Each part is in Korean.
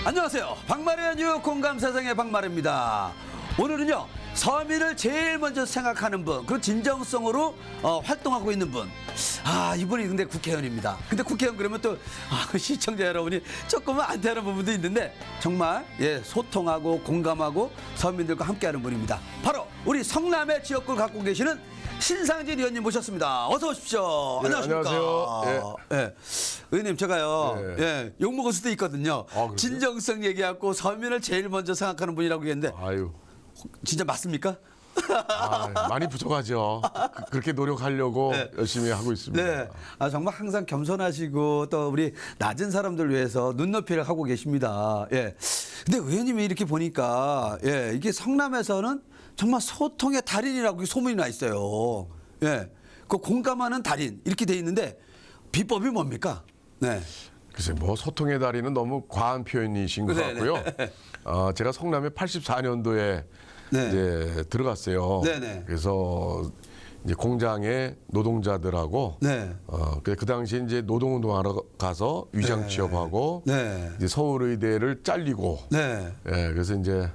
안녕하세요. 박마루의 뉴욕 공감 세상의 박마루입니다. 오늘은요, 서민을 제일 먼저 생각하는 분, 그리고 진정성으로 활동하고 있는 분. 이분이 근데 국회의원입니다. 근데 국회의원 그러면 또 시청자 여러분이 조금은 안타하는 부분도 있는데 정말 소통하고 공감하고 서민들과 함께하는 분입니다. 바로 우리 성남의 지역구를 갖고 계시는 신상진 의원님 모셨습니다. 어서 오십시오. 네, 안녕하십니까. 안녕하세요. 의원님 제가요 욕먹을 수도 있거든요. 그렇죠? 진정성 얘기하고 서민을 제일 먼저 생각하는 분이라고 했는데 아유, 진짜 맞습니까? 많이 부족하죠. 그렇게 노력하려고 열심히 하고 있습니다. 네. 정말 항상 겸손하시고 또 우리 낮은 사람들 위해서 눈높이를 하고 계십니다. 예. 근데 의원님이 이렇게 보니까 이게 성남에서는 정말 소통의 달인이라고 소문이 나 있어요. 예. 그 공감하는 달인 이렇게 돼 있는데 비법이 뭡니까? 네. 글쎄, 뭐 소통의 달인은 너무 과한 표현이신 것 같고요. 제가 성남에 84년도에 이제 들어갔어요. 네네. 그래서 이제 공장에 노동자들하고 그 당시에 이제 노동운동하러 가서 위장 취업하고 이제 서울의대를 잘리고 그래서 이제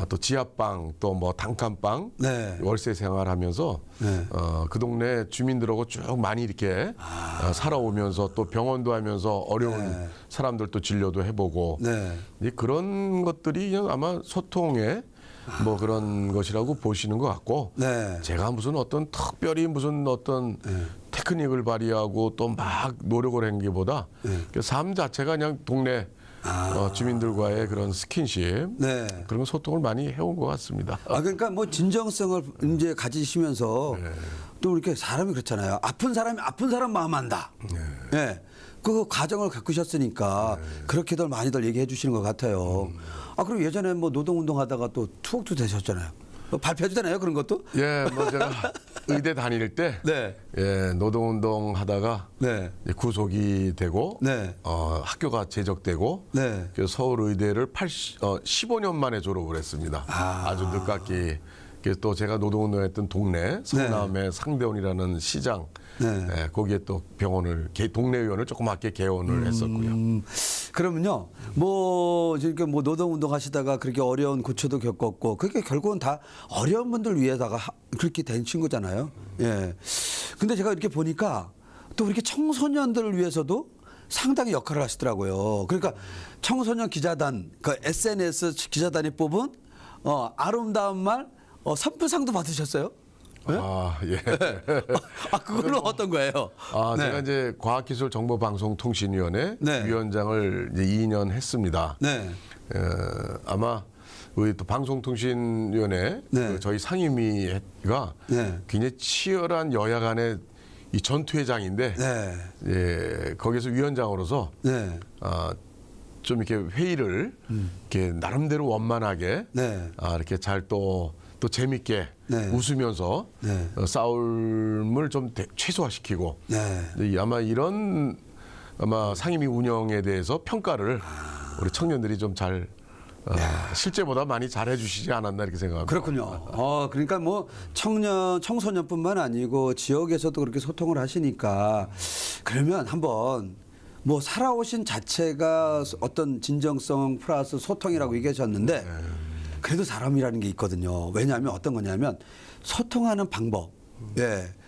또 지하방 또 뭐 단칸방 월세 생활하면서 그 동네 주민들하고 쭉 많이 이렇게 살아오면서 또 병원도 하면서 어려운 사람들도 진료도 해보고 이제 그런 것들이 그냥 아마 소통에 뭐 그런 것이라고 보시는 것 같고 제가 무슨 어떤 특별히 무슨 어떤 테크닉을 발휘하고 또 막 노력을 한 게보다 그 삶 자체가 그냥 동네 주민들과의 그런 스킨십 그런 소통을 많이 해온 것 같습니다. 그러니까 뭐 진정성을 이제 가지시면서 또 이렇게 사람이 그렇잖아요. 아픈 사람이 아픈 사람 마음 안다. 그 과정을 겪으셨으니까 그렇게들 많이들 얘기해 주시는 것 같아요. 그리고 예전에 뭐 노동운동 하다가 또 투옥도 되셨잖아요. 발표해도 되나요? 그런 것도? 뭐 제가 의대 다닐 때 노동운동 하다가 구속이 되고 학교가 제적되고 그래서 서울의대를 15년 만에 졸업을 했습니다. 아주 늦깎이. 그래서 또 제가 노동운동했던 동네 성남의 상대원이라는 시장 거기에 또 병원을 동네 의원을 조그맣게 개원을 했었고요. 그러면요, 뭐 이렇게 뭐 노동운동 하시다가 그렇게 어려운 고초도 겪었고 그게 결국은 다 어려운 분들 위해다가 그렇게 된 친구잖아요. 근데 제가 이렇게 보니까 또 이렇게 청소년들을 위해서도 상당히 역할을 하시더라고요. 그러니까 청소년 기자단, 그 SNS 기자단이 뽑은 아름다운 말 선표상도 받으셨어요? 그거는 어떤 거예요? 제가 이제 과학기술정보방송통신위원회 위원장을 이제 2년 했습니다. 아마 우리 또 방송통신위원회 저희 상임위가 굉장히 치열한 여야 간의 이 전투회장인데 거기서 위원장으로서 좀 이렇게 회의를 이렇게 나름대로 원만하게 이렇게 잘 또 재밌게 웃으면서 싸움을 좀 최소화시키고 아마 이런 상임위 운영에 대해서 평가를 우리 청년들이 좀 잘 실제보다 많이 잘 해주시지 않았나 이렇게 생각합니다. 그렇군요. 그러니까 뭐 청소년뿐만 아니고 지역에서도 그렇게 소통을 하시니까 그러면 한번 뭐 살아오신 자체가 어떤 진정성 플러스 소통이라고 얘기하셨는데 그래도 사람이라는 게 있거든요. 왜냐하면 어떤 거냐면 소통하는 방법.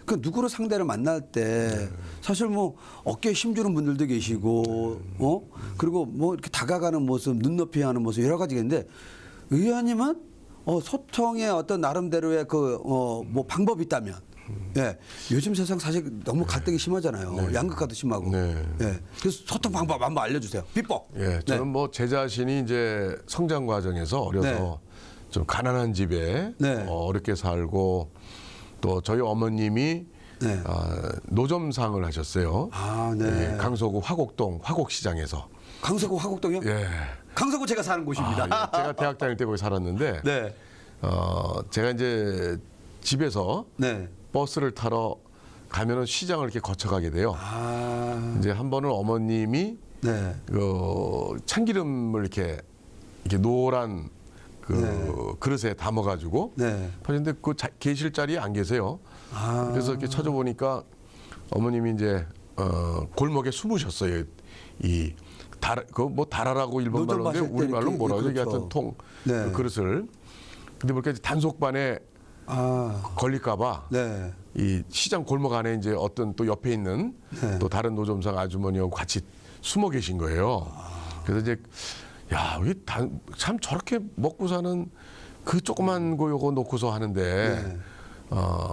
그 누구를 상대를 만날 때 사실 뭐 어깨에 힘주는 분들도 계시고 그리고 뭐 이렇게 다가가는 모습, 눈높이 하는 모습 여러 가지겠는데 의원님은 소통의 어떤 나름대로의 뭐 방법이 있다면 요즘 세상 사실 너무 갈등이 심하잖아요. 양극화도 심하고. 그래서 소통 방법 한번 알려주세요. 비법. 저는 뭐 제 자신이 이제 성장 과정에서 어려서 좀 가난한 집에 어렵게 살고 또 저희 어머님이 노점상을 하셨어요. 강서구 화곡동 화곡시장에서. 강서구 화곡동이요? 강서구 제가 사는 곳입니다. 제가 대학 다닐 때 거기 살았는데 제가 이제 집에서 버스를 타러 가면은 시장을 이렇게 거쳐가게 돼요. 이제 한 번은 어머님이 그 참기름을 이렇게 노란 그 그릇에 담아가지고 파는데 그 계실 자리에 안 계세요. 그래서 이렇게 찾아보니까 어머님이 이제 골목에 숨으셨어요. 이 뭐 달아라고 일본 말로 하는데 우리 말로 뭐라고 그렇죠. 하여튼 통 네. 그 그릇을. 근데 보니까 단속반에 걸릴까봐 네. 이 시장 골목 안에 이제 어떤 또 옆에 있는 네. 또 다른 노점상 아주머니하고 같이 숨어 계신 거예요. 그래서 이제 야, 우리 참 저렇게 먹고 사는 그 조그만 거 요거 놓고서 하는데 네.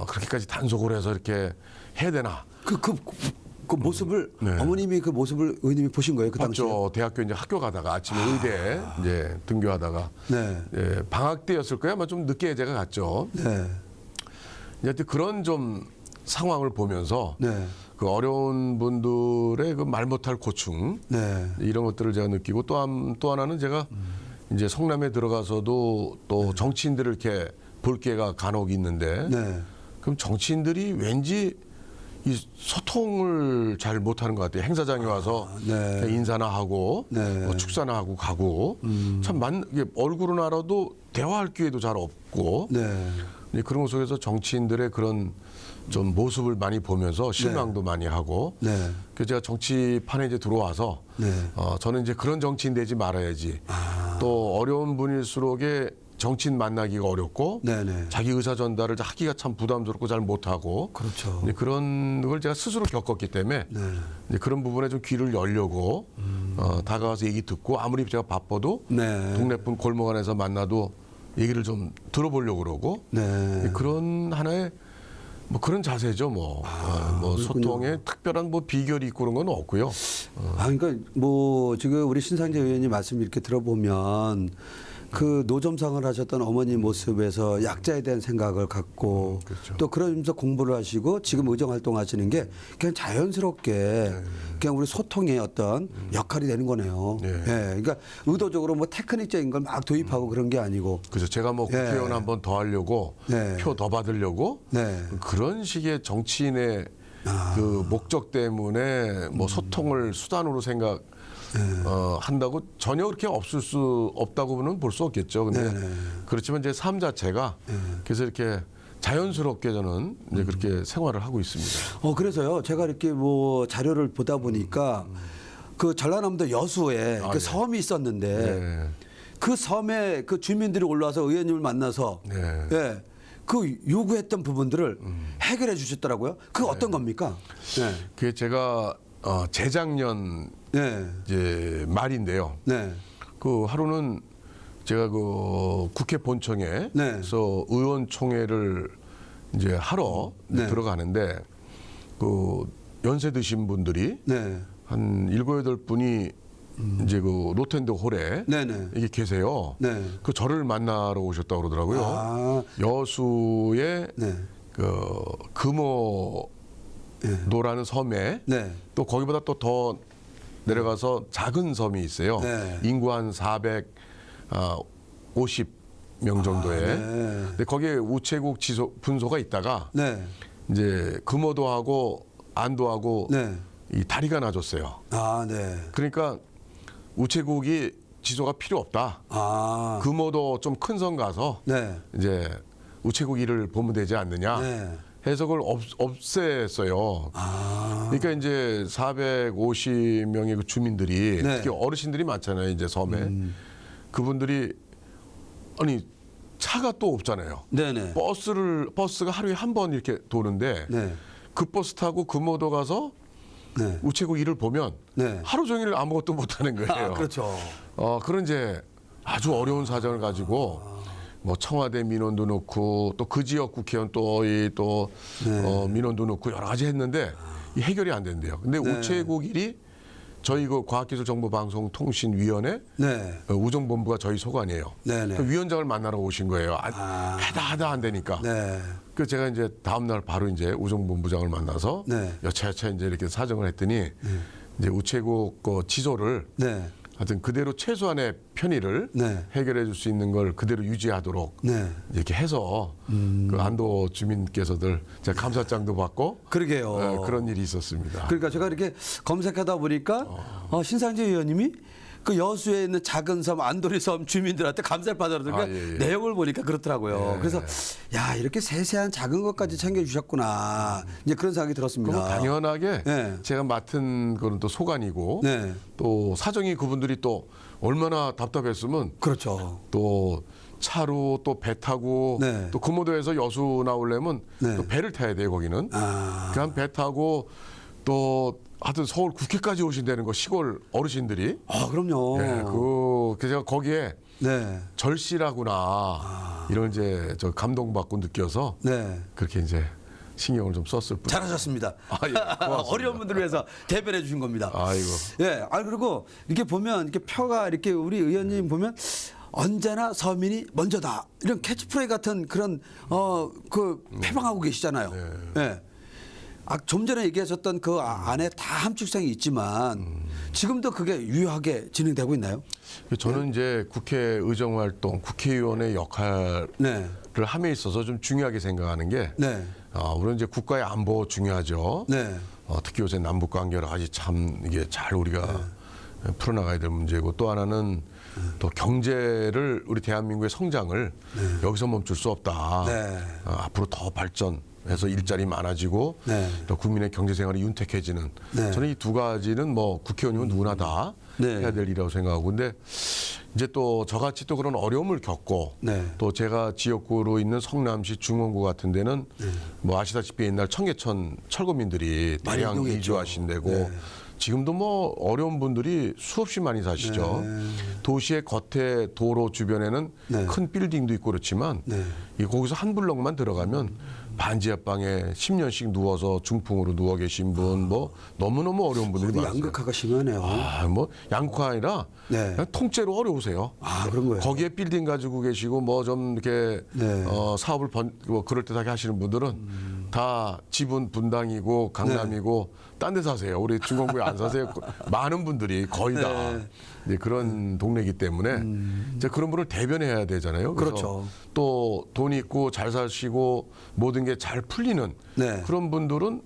그렇게까지 단속을 해서 이렇게 해야 되나? 그 모습을 네. 어머님이 그 모습을 의원님이 보신 거예요, 그 당시에? 봤죠. 대학교 이제 학교 가다가 아침에 의대 이제 등교하다가 네. 예, 방학 때였을 거야. 아마 좀 늦게 제가 갔죠. 네. 이제 그런 좀 상황을 보면서 네. 그 어려운 분들의 그 말 못할 고충 네. 이런 것들을 제가 느끼고 또 하나는 제가 이제 성남에 들어가서도 또 정치인들을 이렇게 볼 기회가 간혹 있는데 네. 그럼 정치인들이 왠지 이 소통을 잘 못하는 것 같아요. 행사장에 와서 네. 그냥 인사나 하고 네. 뭐 축사나 하고 가고 참 이게 얼굴은 알아도 대화할 기회도 잘 없고 네. 그런 것 속에서 정치인들의 그런 좀 모습을 많이 보면서 실망도 많이 하고 네. 그래서 제가 정치판에 이제 들어와서 네. 저는 이제 그런 정치인 되지 말아야지. 또 어려운 분일수록에 정치인 만나기가 어렵고 네네. 자기 의사 전달을 하기가 참 부담스럽고 잘 못하고 그렇죠. 이제 그런 걸 제가 스스로 겪었기 때문에 네. 이제 그런 부분에 좀 귀를 열려고 다가가서 얘기 듣고 아무리 제가 바빠도 네. 동네분 골목 안에서 만나도 얘기를 좀 들어보려고 그러고 네. 그런 하나의 뭐 그런 자세죠. 뭐 소통에 특별한 뭐 비결이 있고 그런 건 없고요. 그러니까 뭐 지금 우리 신상재 의원님 말씀 이렇게 들어보면 그 노점상을 하셨던 어머니 모습에서 약자에 대한 생각을 갖고 그렇죠. 또 그러면서 공부를 하시고 지금 의정 활동하시는 게 그냥 자연스럽게 그냥 우리 소통의 어떤 역할이 되는 거네요. 네. 예. 그러니까 의도적으로 뭐 테크닉적인 걸 막 도입하고 그런 게 아니고. 그래서 제가 뭐 국회의원 한 번 더 하려고 네. 표 더 받으려고 네. 그런 식의 정치인의 그 목적 때문에 뭐 소통을 수단으로 생각 한다고 전혀 그렇게 없다고는 볼 수 없겠죠. 근데 그렇지만 제 삶 자체가 그래서 이렇게 자연스럽게 저는 이제 그렇게 생활을 하고 있습니다. 그래서요. 제가 이렇게 뭐 자료를 보다 보니까 그 전라남도 여수에 그 네. 섬이 있었는데 네. 그 섬에 그 주민들이 올라와서 의원님을 만나서 네. 예, 그 요구했던 부분들을 해결해 주셨더라고요. 그 어떤 겁니까? 네. 그게 제가 재작년 네. 이제 말인데요. 네. 그 하루는 제가 그 국회 본청에서 네. 의원총회를 이제 하러 네. 들어가는데 그 연세 드신 분들이 네. 한 7, 8분이 이제 그 로텐드 홀에 네네. 이게 계세요. 네. 그 저를 만나러 오셨다고 그러더라고요. 아. 여수의 네. 그 금오노라는 섬에 네. 또 거기보다 또 더 내려가서 작은 섬이 있어요. 네. 인구 한 450명 정도의. 네. 근데 거기에 우체국 분소가 있다가 네. 이제 금오도하고 안도하고 네. 이 다리가 나졌어요. 아, 네. 그러니까 우체국이 지소가 필요 없다. 아. 금오도 좀 큰 섬 가서 네. 이제 우체국 일을 보면 되지 않느냐. 네. 해석을 없앴어요. 아. 그러니까 이제 450명의 그 주민들이 네. 특히 어르신들이 많잖아요. 이제 섬에 그분들이 아니 차가 또 없잖아요. 네네. 버스가 하루에 한 번 이렇게 도는데 네. 그 버스 타고 금오도 가서 네. 우체국 일을 보면 네. 하루 종일 아무것도 못 하는 거예요. 그렇죠. 그런 이제 아주 어려운 사정을 가지고 뭐 청와대 민원도 넣고 또 그 지역 국회의원 또 민원도 넣고 여러 가지 했는데 이 해결이 안 된대요. 근데 네. 우체국 일이 저희 그 과학기술정보방송통신위원회 네. 우정본부가 저희 소관이에요. 네네. 그 위원장을 만나러 오신 거예요. 하다 안 되니까. 네. 그래서 제가 이제 다음 날 바로 이제 우정본부장을 만나서 네. 여차여차 이제 이렇게 사정을 했더니 이제 우체국 그 지소를 네. 하여튼 그대로 최소한의 편의를 네. 해결해 줄 수 있는 걸 그대로 유지하도록 네. 이렇게 해서 그 안도 주민께서들 제가 감사장도 받고 그러게요. 그런 일이 있었습니다. 그러니까 제가 이렇게 검색하다 보니까 신상재 의원님이 그 여수에 있는 작은 섬 안도리 섬 주민들한테 감사를 받아들니까 예, 예. 내용을 보니까 그렇더라고요. 예. 그래서 야 이렇게 세세한 작은 것까지 챙겨주셨구나. 이제 그런 생각이 들었습니다. 그럼 당연하게 네. 제가 맡은 거는 또 소관이고 네. 또 사정이 그분들이 또 얼마나 답답했으면 그렇죠. 또 차로 또 배 타고 네. 또 금오도에서 여수 나오려면 네. 또 배를 타야 돼요 거기는. 아. 그냥 배 타고 또 하여튼 서울 국회까지 오신다는 거 시골 어르신들이. 아 그럼요. 예, 제가 거기에 네. 절실하구나 이런 이제 저 감동받고 느껴서 네. 그렇게 이제 신경을 좀 썼을 뿐. 잘하셨습니다. 예, 고맙습니다. 어려운 분들을 위해서 대변해 주신 겁니다. 아이고. 예, 그리고 이렇게 보면 이렇게 표가 이렇게 우리 의원님 보면 언제나 서민이 먼저다 이런 캐치프레이 같은 그런 그 표방하고 계시잖아요. 예. 좀 전에 얘기하셨던 그 안에 다 함축성이 있지만 지금도 그게 유효하게 진행되고 있나요? 저는 이제 국회 의정 활동, 국회의원의 역할을 네. 함에 있어서 좀 중요하게 생각하는 게, 네. 우선 이제 국가의 안보 중요하죠. 네. 특히 요새 남북 관계를 아직 참 이게 잘 우리가 풀어나가야 될 문제고, 또 하나는 또 경제를 우리 대한민국의 성장을 여기서 멈출 수 없다. 네. 앞으로 더 발전해서 일자리 많아지고 또 국민의 경제 생활이 윤택해지는. 네. 저는 이 두 가지는 뭐 국회의원이면 누구나 다 해야 될 일이라고 생각하고, 근데 이제 또 저같이 또 그런 어려움을 겪고 또 제가 지역구로 있는 성남시 중원구 같은 데는 뭐 아시다시피 옛날 청계천 철거민들이 대량 이주하신 데고 지금도 뭐 어려운 분들이 수없이 많이 사시죠. 도시의 겉에 도로 주변에는 큰 빌딩도 있고 그렇지만 거기서 한 블럭만 들어가면 반지하방에 10년씩 누워서 중풍으로 누워 계신 분, 뭐 너무너무 어려운 분들이 많아요. 양극화가 심하네요. 뭐 양극화 아니라 그냥 통째로 어려우세요. 그런 거예요. 거기에 빌딩 가지고 계시고 뭐 좀 이렇게 사업을 뭐 그럴 듯하게 하시는 분들은 다 지분 분당이고 강남이고 딴 데 사세요. 우리 중공구에 안 사세요. 많은 분들이 거의 다 이제 그런 동네이기 때문에 이제 그런 분을 대변해야 되잖아요. 그래서 그렇죠. 또 돈 있고 잘 사시고 모든 게 잘 풀리는 그런 분들은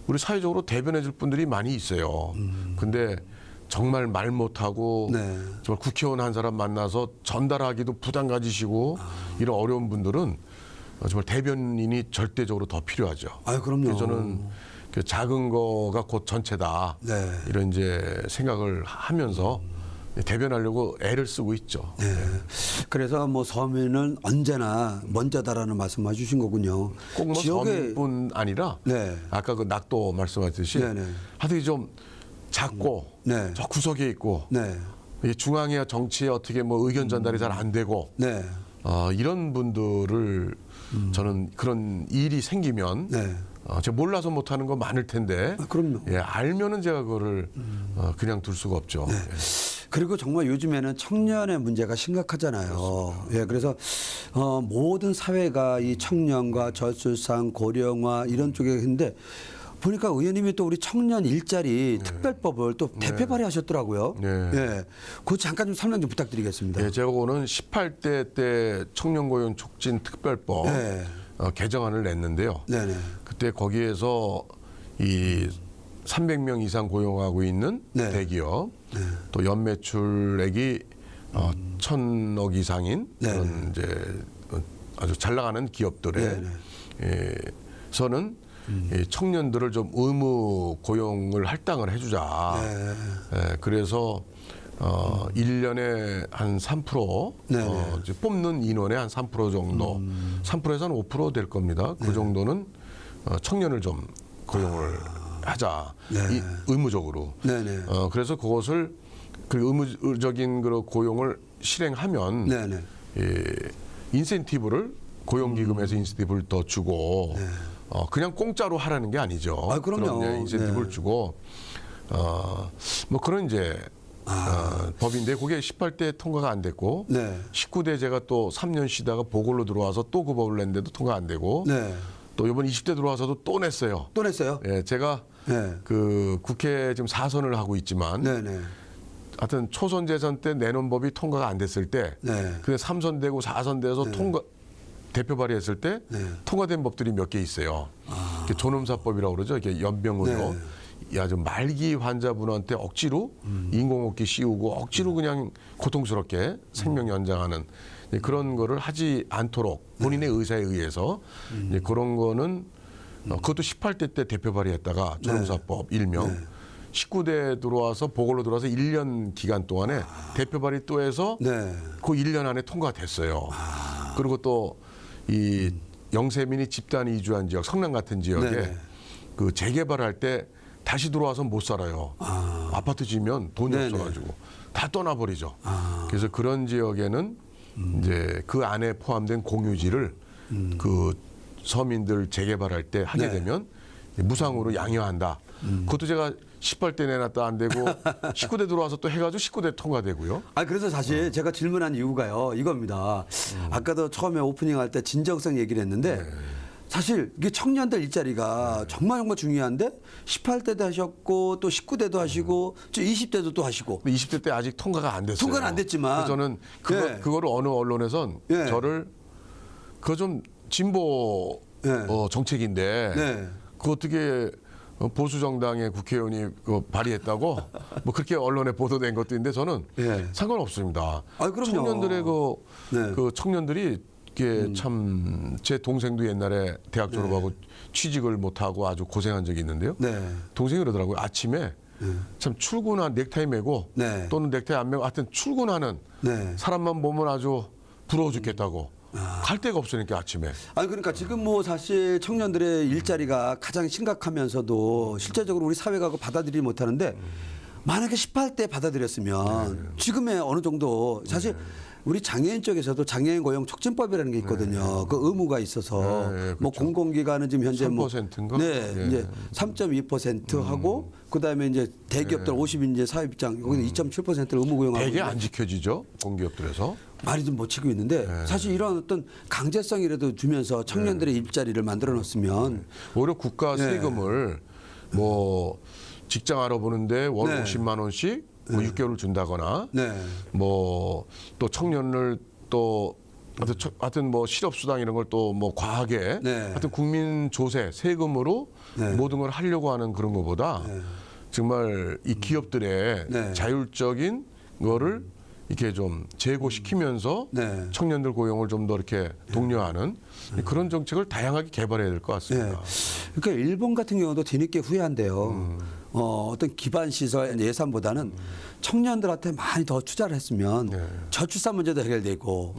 우리 사회적으로 대변해 줄 분들이 많이 있어요. 근데 정말 말 못하고 정말 국회의원 한 사람 만나서 전달하기도 부담 가지시고 이런 어려운 분들은 정말 대변인이 절대적으로 더 필요하죠. 그럼요. 그래서 저는 그 작은 거가 곧 전체다. 이런 이제 생각을 하면서 대변하려고 애를 쓰고 있죠. 그래서 뭐 서민은 언제나 먼저다라는 말씀해 주신 거군요. 꼭 뭐 서민뿐 아니라 아까 그 낙도 말씀하셨듯이 하여튼 좀 작고 저 구석에 있고 중앙이야 정치에 어떻게 뭐 의견 전달이 잘 안 되고 이런 분들을 저는 그런 일이 생기면 제가 몰라서 못하는 거 많을 텐데 그럼요. 알면은 제가 그거를 그냥 둘 수가 없죠. 그리고 정말 요즘에는 청년의 문제가 심각하잖아요. 그래서 모든 사회가 이 청년과 저출산, 고령화 이런 쪽에 있는데 보니까 의원님이 또 우리 청년 일자리 특별법을 또 대표 발의하셨더라고요. 그거 잠깐 좀 설명 좀 부탁드리겠습니다. 제가 오는 18대 때 청년고용 촉진 특별법 개정안을 냈는데요. 그때 거기에서 이 300명 이상 고용하고 있는 대기업 또 연매출액이 1,000억 이상인 그런 이제 아주 잘 나가는 기업들에서는 이 청년들을 좀 의무 고용을 할당을 해주자. 그래서 1년에 한 3% 이제 뽑는 인원의 한 3% 정도, 3%에서 한 5% 될 겁니다. 그 정도는 청년을 좀 고용을 하자. 의무적으로. 그래서 그것을 그 의무적인 그 고용을 실행하면 인센티브를 고용기금에서 인센티브를 더 주고 그냥 공짜로 하라는 게 아니죠. 그럼요. 그런 인센티브를 주고 뭐 그런 이제 법인데 그게 18대 통과가 안 됐고 19대 제가 또 3년 쉬다가 보궐로 들어와서 또 그 법을 냈는데도 통과 안 되고 또 이번 20대 들어와서도 또 냈어요. 또 냈어요? 제가 그 국회 지금 4선을 하고 있지만 하여튼 초선 재선 때 내놓은 법이 통과가 안 됐을 때 그게 3선 되고 4선 돼서 대표 발의했을 때 통과된 법들이 몇 개 있어요. 존엄사법이라고 그러죠. 이렇게 연명으로 아주 말기 환자분한테 억지로 인공호흡기 씌우고 억지로 그냥 고통스럽게 생명 연장하는 그런 거를 하지 않도록 본인의 의사에 의해서 이제 그런 거는 그것도 18대 때 대표 발의했다가 조영사법 일명 19대 들어와서 보궐로 들어와서 1년 기간 동안에 대표 발의 또 해서 그 1년 안에 통과됐어요. 그리고 또 이 영세민이 집단 이주한 지역, 성남 같은 지역에 그 재개발할 때 다시 들어와서 못 살아요. 아파트 지면 돈이 없어가지고 다 떠나버리죠. 그래서 그런 지역에는 이제 그 안에 포함된 공유지를 그 서민들 재개발할 때 하게 되면 무상으로 양여한다. 그것도 제가 18대 내놨다 안 되고 19대 들어와서 또 해가지고 19대 통과되고요. 그래서 사실 제가 질문한 이유가요. 이겁니다. 아까도 처음에 오프닝 할 때 진정성 얘기를 했는데 사실 이게 청년들 일자리가 정말 중요한데 18대도 하셨고 또 19대도 하시고 20대도 또 하시고. 20대 때 아직 통과가 안 됐어요. 통과는 안 됐지만. 그래서 저는 그거를 어느 언론에선 저를 그거 좀 진보 정책인데 그 어떻게 보수 정당의 국회의원이 발의했다고 뭐 그렇게 언론에 보도된 것도 있는데 저는 상관없습니다. 그럼요. 청년들의 그 청년들이 이게 참 제 동생도 옛날에 대학 졸업하고 취직을 못하고 아주 고생한 적이 있는데요. 동생이 그러더라고요. 아침에 참 출근한 넥타이 매고 또는 넥타이 안 매고 하여튼 출근하는 사람만 보면 아주 부러워 죽겠다고. 갈 데가 없으니까 아침에. 그러니까 지금 뭐 사실 청년들의 일자리가 가장 심각하면서도 실제적으로 우리 사회가 그거 받아들이지 못하는데 만약에 18대 받아들였으면 지금의 어느 정도 사실 우리 장애인 쪽에서도 장애인 고용 촉진법이라는 게 있거든요. 그 의무가 있어서 뭐 그렇죠. 공공기관은 지금 현재 3%인가? 이제 3.2% 하고 그다음에 이제 대기업들 50인 사회입장 여기는 2.7%를 의무 고용하고 되게 안 지켜지죠 공기업들에서. 많이 좀 못 지키고 있는데 사실 이런 어떤 강제성이라도 주면서 청년들의 일자리를 만들어 놓았으면 오히려 국가 세금을 뭐 직장 알아보는데 월 50만 원씩 뭐 6개월을 준다거나 뭐 또 청년을 또 하여튼 뭐 실업수당 이런 걸 또 뭐 과하게 하여튼 국민 조세 세금으로 모든 걸 하려고 하는 그런 것보다 정말 이 기업들의 자율적인 거를 이렇게 좀 제고시키면서 청년들 고용을 좀 더 이렇게 독려하는 그런 정책을 다양하게 개발해야 될 것 같습니다. 그러니까 일본 같은 경우도 뒤늦게 후회한대요. 어떤 기반 시설 예산보다는 청년들한테 많이 더 투자를 했으면 저출산 문제도 해결되고.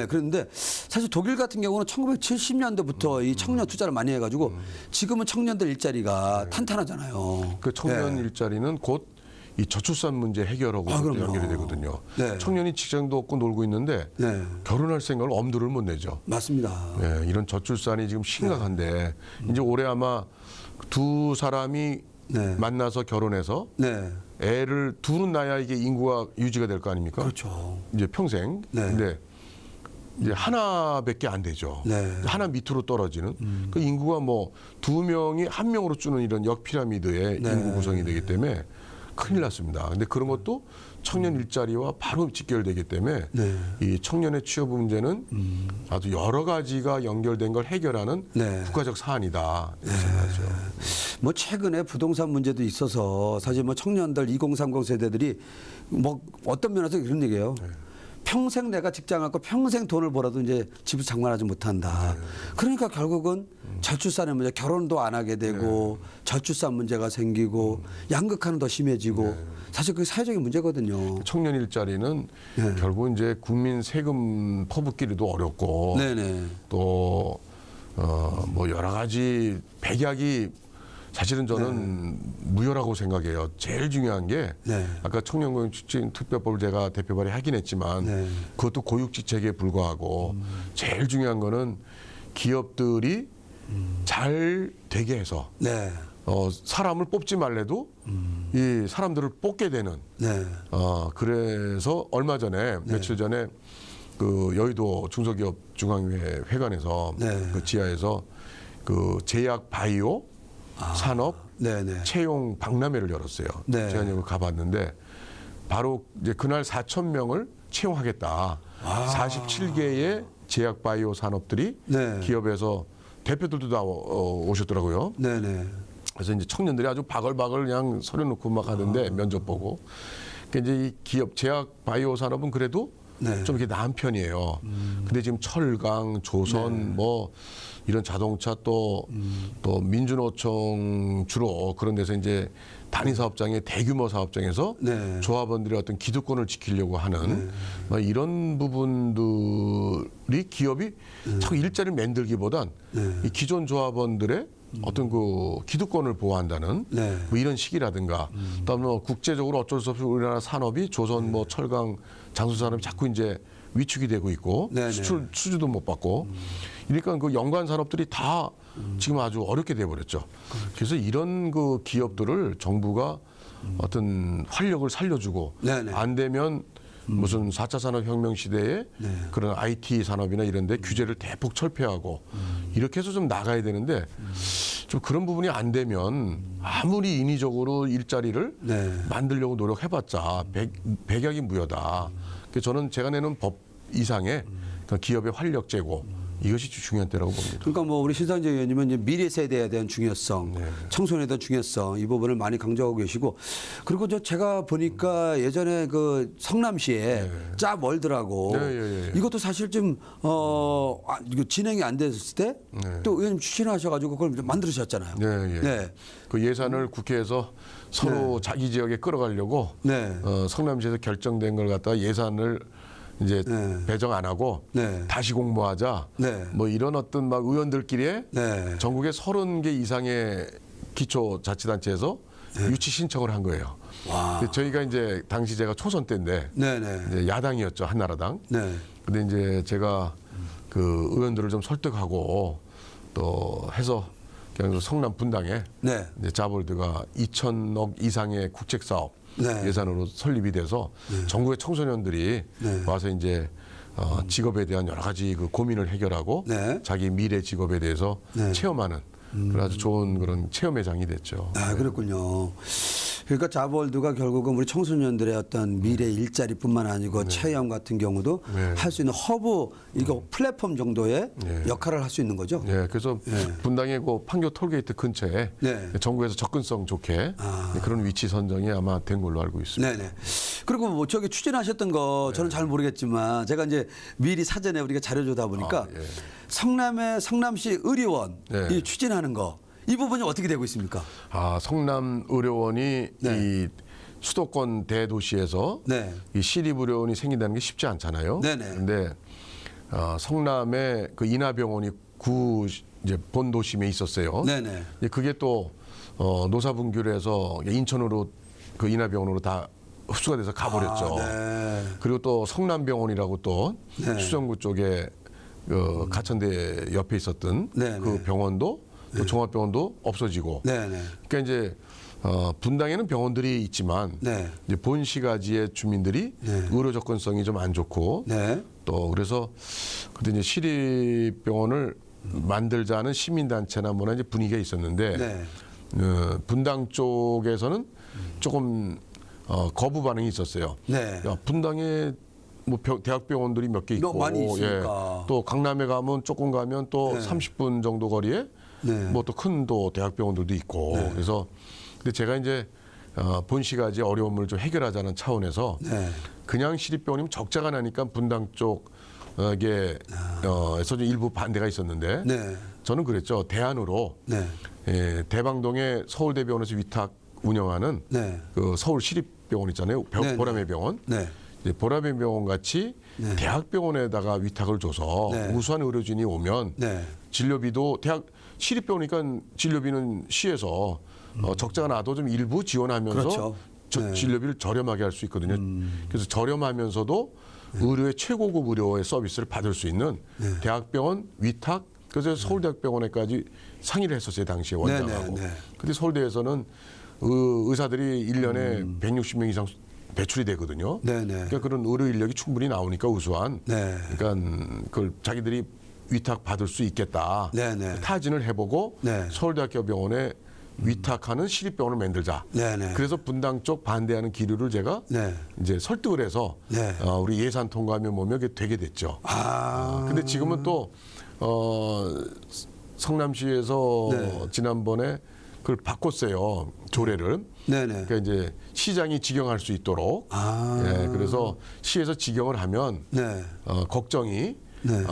그런데 사실 독일 같은 경우는 1970년대부터 이 청년 투자를 많이 해가지고 지금은 청년들 일자리가 탄탄하잖아요. 그 청년 일자리는 곧 이 저출산 문제 해결하고 연결이 되거든요. 청년이 직장도 없고 놀고 있는데 결혼할 생각을 엄두를 못 내죠. 맞습니다. 이런 저출산이 지금 심각한데 이제 올해 아마 두 사람이 만나서 결혼해서 애를 둘은 낳아야 이게 인구가 유지가 될 거 아닙니까? 그렇죠. 이제 평생. 근데 이제 하나밖에 안 되죠. 하나 밑으로 떨어지는 그 인구가 뭐 두 명이 한 명으로 주는 이런 역피라미드의 인구 구성이 되기 때문에 큰일 났습니다. 근데 그런 것도 청년 일자리와 바로 직결되기 때문에 이 청년의 취업 문제는 아주 여러 가지가 연결된 걸 해결하는 국가적 사안이다 이렇게 생각하죠. 뭐 최근에 부동산 문제도 있어서 사실 뭐 청년들 2030 세대들이 뭐 어떤 면에서 그런 얘기예요. 평생 내가 직장 갖고 평생 돈을 벌어도 이제 집을 장만하지 못한다. 그러니까 결국은 저출산의 문제, 결혼도 안 하게 되고 저출산 문제가 생기고 양극화는 더 심해지고 사실 그게 사회적인 문제거든요. 청년 일자리는 결국 이제 국민 세금 퍼붓기도 어렵고 또 뭐 여러 가지 백약이 사실은 저는 무효라고 생각해요. 제일 중요한 게 아까 청년고용촉진특별법을 제가 대표 발의하긴 했지만 그것도 고육지책에 불과하고 제일 중요한 거는 기업들이 잘 되게 해서 사람을 뽑지 말래도 이 사람들을 뽑게 되는 그래서 얼마 전에 며칠 전에 그 여의도 중소기업 중앙회 회관에서 그 지하에서 그 제약 바이오 산업 채용 박람회를 열었어요. 제가 여기 가봤는데 바로 이제 그날 4,000명을 채용하겠다. 47개의 제약 바이오 산업들이 기업에서 대표들도 다 오셨더라고요. 그래서 이제 청년들이 아주 바글바글 그냥 서류 놓고 막 하는데 면접 보고. 그러니까 이제 이 기업 제약 바이오 산업은 그래도 네. 좀 이렇게 나은 편이에요. 근데 지금 철강, 조선 뭐 이런 자동차 또 민주노총 주로 그런 데서 이제 단위 사업장의 대규모 사업장에서 네. 조합원들의 어떤 기득권을 지키려고 하는 막 이런 부분들이 기업이 자꾸 일자리를 만들기보단 이 기존 조합원들의 어떤 그 기득권을 보호한다는 네. 뭐 이런 시기라든가 그다음에 뭐 국제적으로 어쩔 수 없이 우리나라 산업이 조선 뭐 철강 장수 산업이 자꾸 이제 위축이 되고 있고 네네. 수주도 못 받고 그러니까 그 연관 산업들이 다 지금 아주 어렵게 돼 버렸죠. 그래서 이런 그 기업들을 정부가 어떤 활력을 살려주고 네네. 안 되면 무슨 4차 산업혁명 시대에 그런 IT 산업이나 이런 데 규제를 대폭 철폐하고 이렇게 해서 좀 나가야 되는데 좀 그런 부분이 안 되면 아무리 인위적으로 일자리를 네. 만들려고 노력해봤자 백약이 무효다. 그래서 저는 제가 내는 법 이상의 그 기업의 활력 제고 이것이 중요한 때라고 봅니다. 그러니까 뭐 우리 신상재 의원님은 이제 미래 세대에 대한 중요성, 청소년에 대한 중요성 이 부분을 많이 강조하고 계시고 그리고 제가 보니까 예전에 그 성남시에 짭월드라고 이것도 사실 좀 이거 진행이 안 됐을 때 또 의원님 추진하셔가지고 그걸 좀 만들으셨잖아요. 네. 그 예산을 국회에서 서로 자기 지역에 끌어가려고 성남시에서 결정된 걸 갖다가 예산을 이제 배정 안 하고 다시 공모하자 뭐 이런 어떤 막 의원들끼리 전국에 30개 이상의 기초자치단체에서 유치 신청을 한 거예요. 저희가 이제 당시 제가 초선 때인데 이제 야당이었죠, 한나라당. 근데 이제 제가 그 의원들을 좀 설득하고 또 해서 그냥 성남 분당에 이제 자볼드가 2,000억 이상의 국책 사업 예산으로 설립이 돼서 전국의 청소년들이 와서 이제 직업에 대한 여러 가지 그 고민을 해결하고 자기 미래 직업에 대해서 체험하는 그런 아주 좋은 그런 체험회장이 됐죠. 아, 그렇군요. 그러니까 자볼드가 결국은 우리 청소년들의 어떤 미래 일자리뿐만 아니고 체험 같은 경우도 할 수 있는 허브 이거 플랫폼 정도의 역할을 할 수 있는 거죠. 그래서 분당의 그 판교 톨게이트 근처에 전국에서 접근성 좋게 그런 위치 선정이 아마 된 걸로 알고 있습니다. 네네. 그리고 뭐 저기 추진하셨던 거 저는 잘 모르겠지만 제가 이제 미리 사전에 우리가 자료 주다 보니까 성남의 성남시 의료원 이 추진하는 거. 이 부분이 어떻게 되고 있습니까? 성남 의료원이 이 수도권 대도시에서 이 시립의료원이 생긴다는 게 쉽지 않잖아요. 그런데 성남에 그 인하병원이 구 이제 본도심에 있었어요. 그게 또 노사분규를 해서 인천으로 그 인하병원으로 다 흡수가 돼서 가버렸죠. 그리고 또 성남병원이라고 또 수성구 쪽에 그 가천대 옆에 있었던 그 병원도 또 종합병원도 없어지고. 그러니까 이제 분당에는 병원들이 있지만 이제 본시가지의 주민들이 의료 접근성이 좀 안 좋고 또 그래서 그때 이제 시립병원을 만들자는 시민단체나 뭐나 이제 분위기가 있었는데 분당 쪽에서는 조금 거부 반응이 있었어요. 야, 분당에 뭐 대학병원들이 몇 개 있고, 많이 있으니까. 또 강남에 가면 조금 가면 또 30분 정도 거리에 뭐 또 큰 또 대학병원들도 있고. 그래서 근데 제가 이제 본시가지의 어려움을 좀 해결하자는 차원에서 그냥 시립병원이면 적자가 나니까 분당 쪽에 에서 좀 일부 반대가 있었는데 저는 그랬죠. 대안으로 대방동에 서울대병원에서 위탁 운영하는 그 서울시립병원 있잖아요. 보라매 병원. 보라매 병원 같이 대학병원에다가 위탁을 줘서 우수한 의료진이 오면 진료비도 대학 시립병원이니까 진료비는 시에서 적자가 나도 좀 일부 지원하면서 진료비를 저렴하게 할 수 있거든요. 그래서 저렴하면서도 의료의 최고급 의료의 서비스를 받을 수 있는 대학병원 위탁 그래서 서울대학병원에까지 상의를 했었어요. 당시에 원장하고. 근데 서울대에서는 의사들이 1년에 160명 이상 배출이 되거든요. 그러니까 그런 의료 인력이 충분히 나오니까 우수한. 그러니까 그걸 자기들이 위탁 받을 수 있겠다. 타진을 해보고 서울대학교 병원에 위탁하는 시립병원을 만들자. 그래서 분당 쪽 반대하는 기류를 제가 이제 설득을 해서 우리 예산 통과하면 뭐면 되게 됐죠. 근데 지금은 또 성남시에서 지난번에 그걸 바꿨어요. 조례를. 네네. 그러니까 이제 시장이 직영할 수 있도록. 예, 그래서 시에서 직영을 하면 네. 걱정이 네.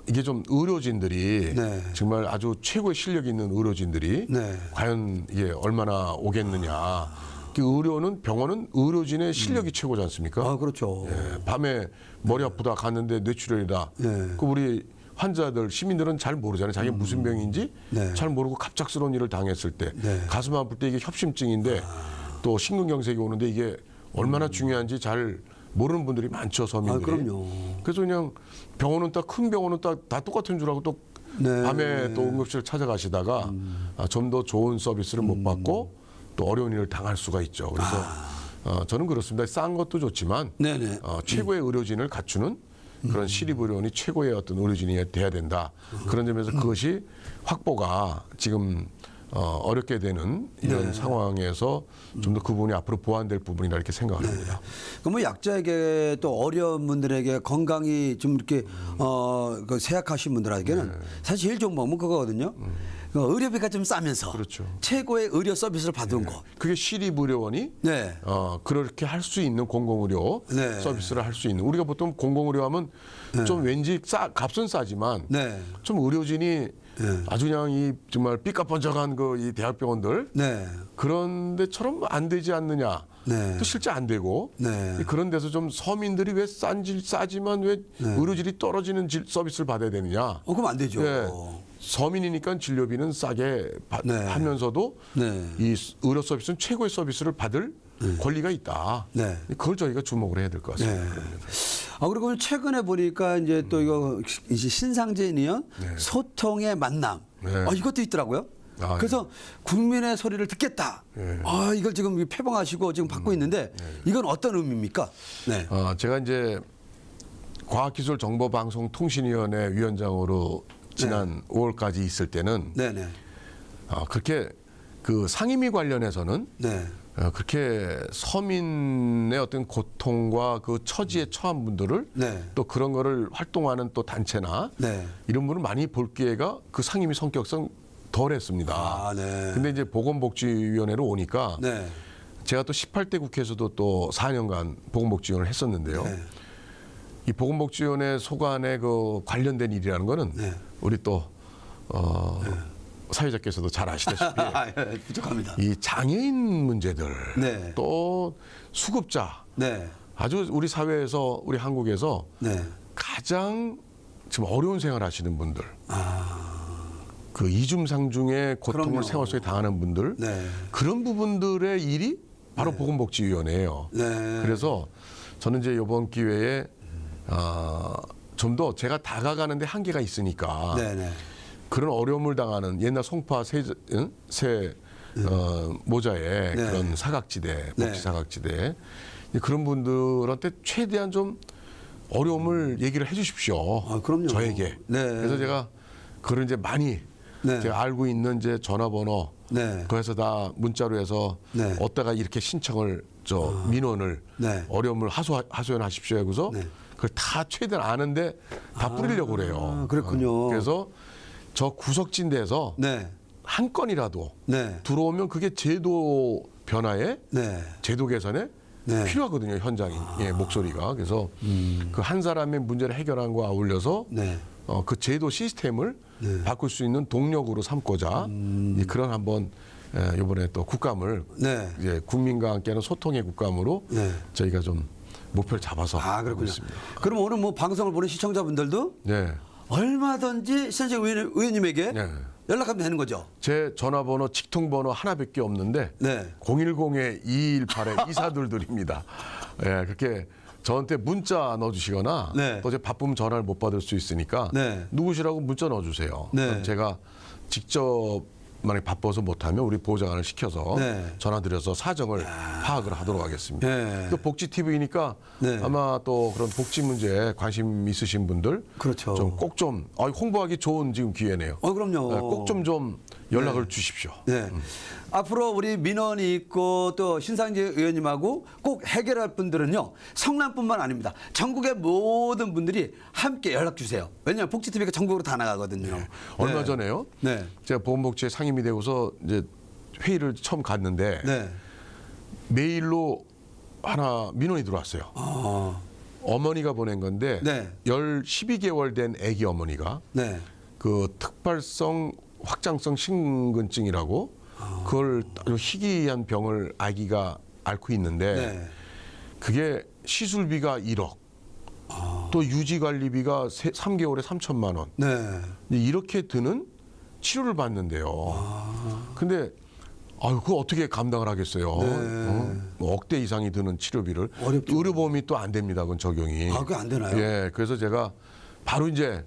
이게 좀 의료진들이 네. 정말 아주 최고의 실력 있는 의료진들이 네. 과연 이게 얼마나 오겠느냐. 그 병원은 의료진의 실력이 최고지 않습니까? 아, 그렇죠. 예, 밤에 머리 아프다 갔는데 뇌출혈이다. 네. 그 우리 환자들 시민들은 잘 모르잖아요. 자기가 무슨 병인지 네. 잘 모르고 갑작스러운 일을 당했을 때 네. 가슴 아플 때 이게 협심증인데 또 심근경색이 오는데 이게 얼마나 중요한지 잘 모르는 분들이 많죠, 서민들이. 아, 그럼요. 그래서 그냥 병원은 딱 큰 병원은 딱 다 똑같은 줄 알고 또 네. 밤에 또 응급실 찾아가시다가 좀 더 좋은 서비스를 못 받고 또 어려운 일을 당할 수가 있죠. 그래서 저는 그렇습니다. 싼 것도 좋지만 네네. 최고의 의료진을 갖추는 그런 시립의료원이 최고의 어떤 의료진이 돼야 된다. 그런 점에서 그것이 확보가 지금 어렵게 되는 이런 상황에서 좀 더 그 부분이 앞으로 보완될 부분이라 이렇게 생각을 합니다. 그럼 뭐 약자에게 또 어려운 분들에게 건강이 좀 이렇게 그 쇠약하신 분들에게는 사실 제일 좋은 방법은 그거거든요. 그 의료비가 좀 싸면서 그렇죠. 최고의 의료 서비스를 받은 거. 그게 시립의료원이 네. 그렇게 할 수 있는 공공의료 네. 서비스를 할 수 있는 우리가 보통 공공의료 하면 좀 왠지 값은 싸지만 네. 좀 의료진이 아주 그냥 이 정말 삐까뻔쩍한 그 이 대학병원들 네. 그런 데처럼 안 되지 않느냐. 네. 또 실제 안 되고 네. 그런 데서 좀 서민들이 왜 싸지만 왜 의료질이 떨어지는 서비스를 받아야 되느냐. 그럼 안 되죠. 예. 서민이니까 진료비는 싸게 네. 하면서도 네. 이 의료 서비스는 최고의 서비스를 받을 권리가 있다. 네. 그걸 저희가 주목을 해야 될 것 같습니다. 네. 그리고 최근에 보니까 이제 또 이거 이제 신상진 의원 소통의 만남. 네. 이것도 있더라고요. 그래서 국민의 소리를 듣겠다. 이걸 지금 표방하시고 지금 받고 있는데 이건 어떤 의미입니까? 네. 제가 이제 과학기술정보방송통신위원회 위원장으로 지난 5월까지 있을 때는 네네. 그렇게 그 상임위 관련해서는 네. 그렇게 서민의 어떤 고통과 그 처지에 처한 분들을 네. 또 그런 거를 활동하는 또 단체나 네. 이런 분을 많이 볼 기회가 그 상임위 성격상 덜했습니다. 네. 근데 이제 보건복지위원회로 오니까 네. 제가 또 18대 국회에서도 또 4년간 보건복지위원을 했었는데요. 네. 이 보건복지위원회 소관에 그 관련된 일이라는 거는 네. 우리 또 사회자께서도 잘 아시다시피 부족합니다. 이 장애인 문제들 네. 또 수급자 네. 아주 우리 사회에서 우리 한국에서 네. 가장 지금 어려운 생활 하시는 분들 그 이중상중의 고통을 그럼요. 생활 속에 당하는 분들 네. 그런 부분들의 일이 바로 보건복지위원회예요. 네. 그래서 저는 이제 이번 기회에 좀 더 제가 다가가는데 한계가 있으니까 네네. 그런 어려움을 당하는 옛날 송파 새 모자의 네. 그런 사각지대, 네. 복지 사각지대 그런 분들한테 최대한 좀 어려움을 얘기를 해주십시오. 그럼요. 저에게. 네. 그래서 제가 그걸 이제 많이 네. 제가 알고 있는 이제 전화번호 네. 거기서 다 문자로 해서 네. 어디다가 이렇게 신청을 민원을 네. 어려움을 하소연하십시오 하고서 네. 그걸 다 최대한 아는데 다 뿌리려고 그래요. 그렇군요. 그래서 저 구석진 데서 네. 한 건이라도 네. 들어오면 그게 제도 변화에 네. 제도 개선에 네. 필요하거든요. 현장의 목소리가. 그래서 그 한 사람의 문제를 해결한 거와 어울려서 네. 그 제도 시스템을 바꿀 수 있는 동력으로 삼고자 그런 한번 이번에 또 국감을 네. 이제 국민과 함께하는 소통의 국감으로 네. 저희가 좀 목표를 잡아서 하고 그렇군요. 있습니다. 그럼 오늘 뭐 방송을 보는 시청자분들도 네. 얼마든지 신상진 의원님에게 네. 연락하면 되는 거죠. 제 전화번호 직통번호 하나밖에 없는데 네. 010-2218-2422입니다. 예, 그렇게 저한테 문자 넣어주시거나 네. 또 제가 바쁘면 전화를 못 받을 수 있으니까 네. 누구시라고 문자 넣어주세요. 네. 그럼 제가 직접 만약에 바빠서 못하면 우리 보좌관을 시켜서 네. 전화드려서 사정을 파악을 하도록 하겠습니다. 네. 또 복지 TV니까 네. 아마 또 그런 복지 문제에 관심 있으신 분들 그렇죠. 좀 꼭 좀 홍보하기 좋은 지금 기회네요. 그럼요. 꼭 좀 연락을 주십시오. 네. 앞으로 우리 민원이 있고 또 신상진 의원님하고 꼭 해결할 분들은요. 성남뿐만 아닙니다. 전국의 모든 분들이 함께 연락 주세요. 왜냐하면 복지TV가 전국으로 다 나가거든요. 얼마 전에요. 네. 제가 보건복지에 상임이 되고서 이제 회의를 처음 갔는데 네. 메일로 하나 민원이 들어왔어요. 어머니가 보낸 건데 네. 12개월 된 아기 어머니가 네. 그 특발성 확장성 심근증이라고 그걸 아주 희귀한 병을 아기가 앓고 있는데 네. 그게 시술비가 1억 또 유지관리비가 3개월에 3천만 원 네. 이렇게 드는 치료를 받는데요. 근데 아유 그거 어떻게 감당을 하겠어요? 뭐 억대 이상이 드는 치료비를 어렵죠. 의료보험이 또 안 됩니다. 그건 적용이. 아, 그게 안 되나요? 예, 그래서 제가 바로 이제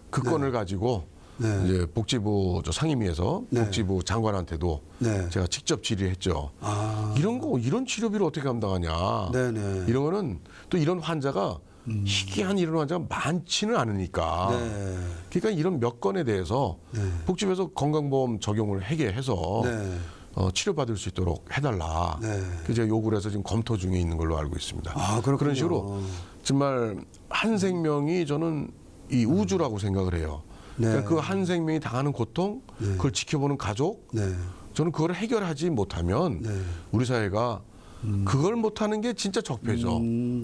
그 건을 가지고 네. 이제 복지부 저 상임위에서 네. 복지부 장관한테도 네. 제가 직접 질의했죠. 아. 이런 치료비를 어떻게 감당하냐? 네네. 이런 거는 또 이런 환자가 희귀한 이런 환자가 많지는 않으니까. 네. 그러니까 이런 몇 건에 대해서 복지부에서 건강보험 적용을 하게 해서 네. 치료받을 수 있도록 해달라. 네. 그래서 제가 요구를 해서 지금 검토 중에 있는 걸로 알고 있습니다. 아, 그렇군요. 그런 식으로 정말 한 생명이 저는 이 우주라고 생각을 해요. 네. 그러니까 그 한 생명이 당하는 고통, 그걸 지켜보는 가족, 네. 저는 그걸 해결하지 못하면 네. 우리 사회가 그걸 못하는 게 진짜 적폐죠.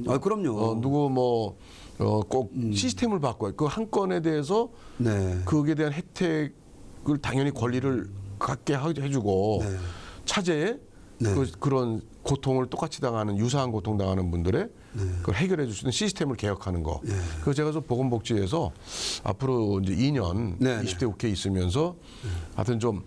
아, 그럼요. 누구 꼭 시스템을 바꿔요. 그 한 건에 대해서 네. 그에 대한 혜택을 당연히 권리를 갖게 해주고 네. 차제에 네. 그런 고통을 똑같이 당하는 유사한 고통 당하는 분들의 그걸 해결해 줄 수 있는 시스템을 개혁하는 거. 네. 그래서 제가 보건복지에서 앞으로 이제 2년 네. 20대 국회에 있으면서 하여튼 좀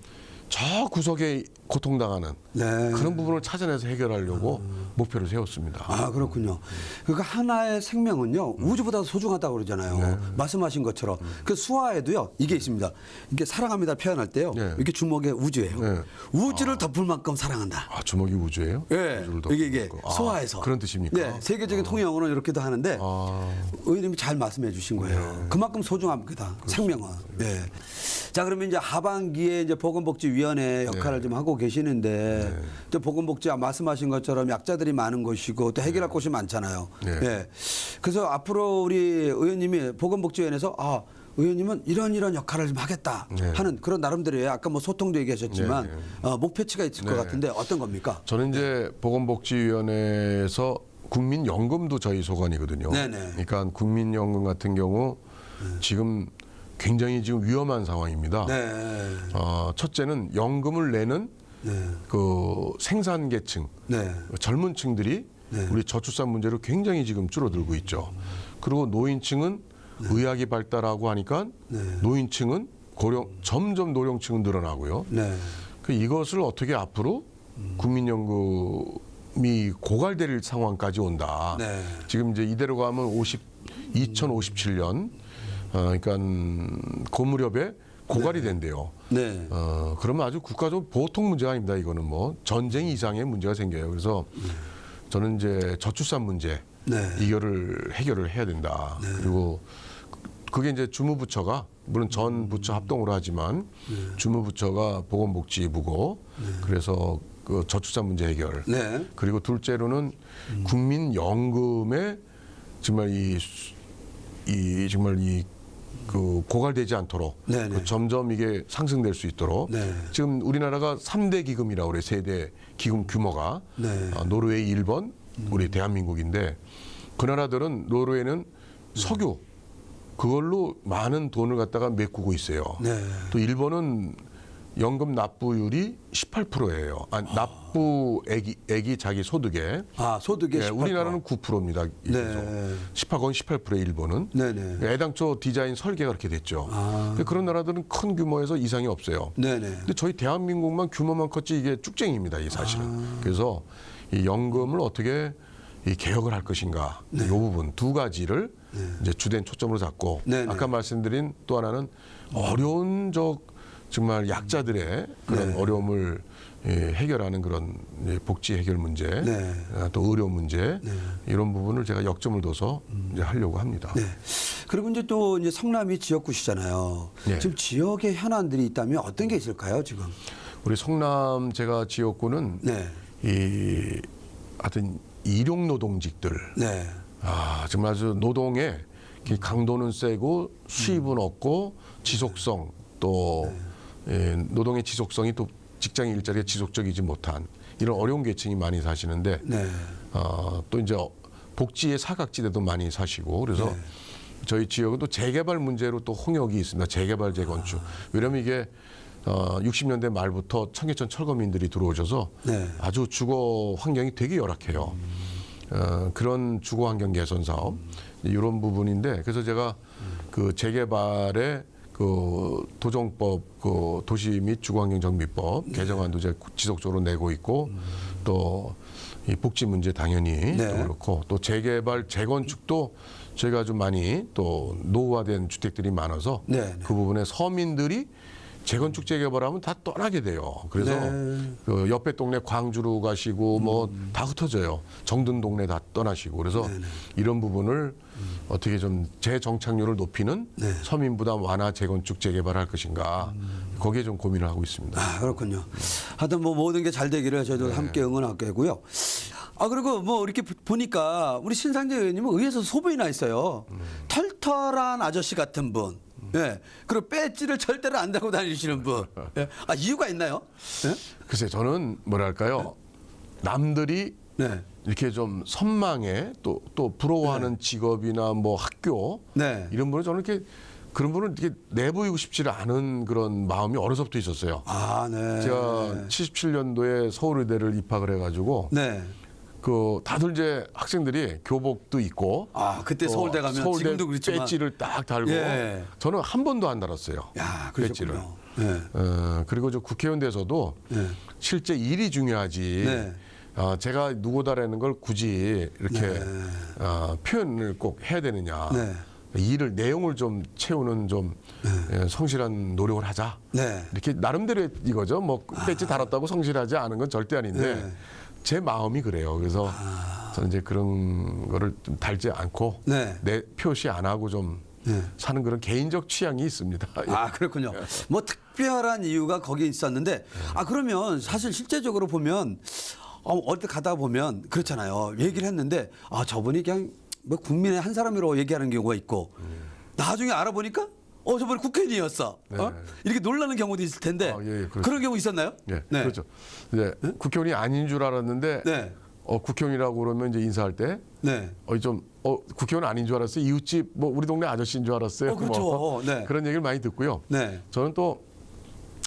저 구석에 고통당하는 네. 그런 부분을 찾아내서 해결하려고 목표를 세웠습니다. 아, 그렇군요. 그러니까 하나의 생명은요, 우주보다 소중하다고 그러잖아요. 네. 말씀하신 것처럼. 그 수화에도요, 이게 있습니다. 이게 사랑합니다 표현할 때요, 네. 이렇게 주먹에 우주예요. 네. 우주를 덮을 만큼 사랑한다. 아, 주먹이 우주예요? 예. 우주를 덮고 이게 있고. 소화에서. 그런 뜻입니까? 네. 세계적인 통영어는 이렇게도 하는데, 의원님이 잘 말씀해 주신 거예요. 그만큼 소중합니다. 생명은. 네. 자, 그러면 이제 하반기에 이제 보건복지위원회 역할을 좀 하고 계시는데, 또 보건복지 말씀하신 것처럼 약자들이 많은 곳이고 또 해결할 곳이 많잖아요. 네. 네. 그래서 앞으로 우리 의원님이 보건복지위원회에서 의원님은 이런 역할을 좀 하겠다 하는 그런 나름대로의 아까 뭐 소통도 얘기하셨지만 목표치가 있을 것 같은데 어떤 겁니까? 저는 이제 보건복지위원회에서 국민연금도 저희 소관이거든요. 네네. 그러니까 국민연금 같은 경우 지금 굉장히 지금 위험한 상황입니다. 네. 첫째는 연금을 내는 그 생산계층, 젊은 층들이 우리 저출산 문제로 굉장히 지금 줄어들고 있죠. 그리고 노인층은 의학이 발달하고 하니까 노인층은 점점 노령층은 늘어나고요. 이것을 어떻게 앞으로 국민연금이 고갈될 상황까지 온다. 지금 이제 이대로 가면 2057년 그러니까 그 무렵에 고갈이 된대요. 그러면 아주 국가적 보통 문제가 아닙니다. 이거는 뭐 전쟁 이상의 문제가 생겨요. 그래서 저는 이제 저출산 문제 이거를 해결을 해야 된다. 그리고 그게 이제 주무부처가 물론 전 부처 합동으로 하지만 주무부처가 보건복지부고 그래서 그 저출산 문제 해결. 그리고 둘째로는 국민연금에 정말 그 고갈되지 않도록 점점 이게 상승될 수 있도록 지금 우리나라가 3대 기금이라고 그래요. 세대 기금 규모가 노르웨이, 일본, 우리 대한민국인데 그 나라들은 노르웨이는 석유 그걸로 많은 돈을 갖다가 메꾸고 있어요. 또 일본은 연금 납부율이 18%예요. 납부액이 자기 소득에. 소득의 18%. 우리나라는 9%입니다. 18%의 일본은. 애당초 디자인 설계가 그렇게 됐죠. 근데 그런 나라들은 큰 규모에서 이상이 없어요. 근데 저희 대한민국만 규모만 컸지 이게 쭉쟁이입니다. 이 사실은. 그래서 이 연금을 어떻게 이 개혁을 할 것인가. 이 부분 두 가지를 이제 주된 초점으로 잡고 아까 말씀드린 또 하나는 어려운 정말 약자들의 그런 어려움을 해결하는 그런 복지 해결 문제, 또 의료 문제 이런 부분을 제가 역점을 둬서 이제 하려고 합니다. 그리고 이제 또 이제 성남이 지역구시잖아요. 지금 지역에 현안들이 있다면 어떤 게 있을까요, 지금? 우리 성남 제가 지역구는 하여튼 일용 노동직들, 정말 아주 노동에 강도는 세고 수입은 없고 지속성 또 노동의 지속성이 또 직장 일자리가 지속적이지 못한 이런 어려운 계층이 많이 사시는데 네. 또 이제 복지의 사각지대도 많이 사시고 그래서 저희 지역은 또 재개발 문제로 또 홍역이 있습니다. 재개발 재건축. 왜냐하면 이게 60년대 말부터 청계천 철거민들이 들어오셔서 네. 아주 주거 환경이 되게 열악해요. 그런 주거 환경 개선 사업 이런 부분인데 그래서 제가 그 재개발의 그 도정법 그 도시 및 주거환경 정비법 개정안도 제가 지속적으로 내고 있고 또 이 복지 문제 당연히 또 그렇고 또 재개발 재건축도 저희가 좀 많이 또 노후화된 주택들이 많아서 그 부분에 서민들이 재건축 재개발하면 다 떠나게 돼요. 그래서 그 옆에 동네 광주로 가시고 뭐 다 흩어져요. 정든 동네 다 떠나시고 그래서 이런 부분을 어떻게 좀 재정착률을 높이는 서민 부담 완화 재건축 재개발할 것인가 거기에 좀 고민을 하고 있습니다. 아, 그렇군요. 하여튼 뭐 모든 게 잘 되기를 저희도 함께 응원할 거고요. 아, 그리고 뭐 이렇게 보니까 우리 신상재 의원님은 의회에서 소부이 나 있어요. 털털한 아저씨 같은 분. 예. 그리고 배지를 절대로 안 달고 다니시는 분. 예. 아, 이유가 있나요? 예? 글쎄 저는 뭐랄까요. 남들이 이렇게 좀 선망해 또 부러워하는 직업이나 뭐 학교 이런 분은 저는 이렇게 그런 분은 이렇게 내보이고 싶지를 않은 그런 마음이 어려서부터 있었어요. 아, 네. 제가 77년도에 서울의대를 입학을 해가지고 그 다들 이제 학생들이 교복도 입고 그때 서울대 가면 지금도 그렇지만 배지를 딱 달고 저는 한 번도 안 달았어요. 야, 배지를. 그리고 저 국회의원 돼서도 실제 일이 중요하지. 제가 누구다라는 걸 굳이 이렇게 표현을 꼭 해야 되느냐. 일을 내용을 좀 채우는 좀 성실한 노력을 하자. 이렇게 나름대로 이거죠. 뭐 배지 달았다고 성실하지 않은 건 절대 아닌데 제 마음이 그래요. 그래서 저는 이제 그런 거를 좀 달지 않고 내 표시 안 하고 좀 사는 그런 개인적 취향이 있습니다. 아, 그렇군요. 뭐 특별한 이유가 거기에 있었는데 그러면 사실 실제적으로 보면 어디 가다 보면 그렇잖아요. 얘기를 했는데 저분이 그냥 뭐 국민의 한 사람으로 얘기하는 경우가 있고 나중에 알아보니까 저번에 국회의원이었어. 이렇게 놀라는 경우도 있을 텐데 그런 경우 있었나요? 그렇죠. 이제 국회의원이 아닌 줄 알았는데 국회의원이라고 그러면 이제 인사할 때 국회의원 아닌 줄 알았어요. 이웃집 뭐 우리 동네 아저씨인 줄 알았어요. 그렇죠. 뭐 그런 얘기를 많이 듣고요. 저는 또